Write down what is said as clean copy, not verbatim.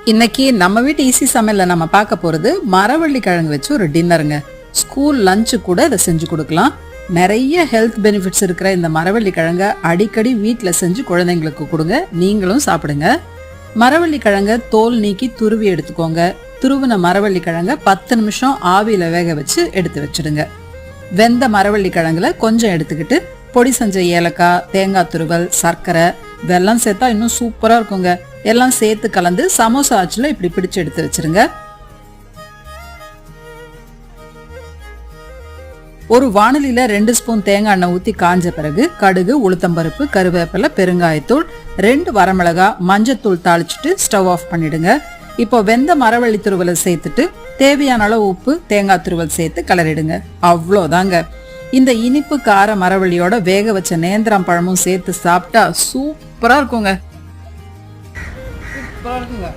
இன்னைக்கு நம்ம வீட்டு ஈஸி சமையல்ல நம்ம பார்க்க போறது மரவள்ளி கிழங்கு வச்சு ஒரு டின்னருங்க. ஸ்கூல் லஞ்சு கூட இதை செஞ்சு கொடுக்கலாம். நிறைய ஹெல்த் பெனிஃபிட்ஸ் இருக்கிற இந்த மரவள்ளி கிழங்க அடிக்கடி வீட்டில் செஞ்சு குழந்தைங்களுக்கு கொடுங்க, நீங்களும் சாப்பிடுங்க. மரவள்ளி கிழங்க தோல் நீக்கி துருவி எடுத்துக்கோங்க. துருவின மரவள்ளி கிழங்க 10 நிமிஷம் ஆவியில வேக வச்சு எடுத்து வச்சிடுங்க. வெந்த மரவள்ளி கிழங்குல கொஞ்சம் எடுத்துக்கிட்டு பொடி செஞ்ச ஏலக்காய், தேங்காய் துருவல், சர்க்கரை, வெல்லம் சேர்த்தா இன்னும் சூப்பரா இருக்குங்க. எல்லாம் சேர்த்து கலந்து சமோசா ஆச்சுல இப்படி பிடிச்சு எடுத்து வச்சிருங்க. ஒரு வாணலியில 2 ஸ்பூன் தேங்காய் எண்ணெய் ஊத்தி காஞ்ச பிறகு கடுகு, உளுத்தம்பருப்பு, கருவேப்பிலை, பெருங்காயத்தூள், 2 வரமிளகாய், மஞ்சத்தூள் தாளிச்சுட்டு ஸ்டவ் ஆஃப் பண்ணிடுங்க. இப்போ வெந்த மரவள்ளி துருவலை சேர்த்துட்டு தேவையான அளவு உப்பு, தேங்காய் துருவல் சேர்த்து கிளறிடுங்க. அவ்வளோதாங்க. இந்த இனிப்பு கார மரவள்ளியோட வேக வச்ச நேந்திரம் பழமும் சேர்த்து சாப்பிட்டா சூப்பரா இருக்குங்க.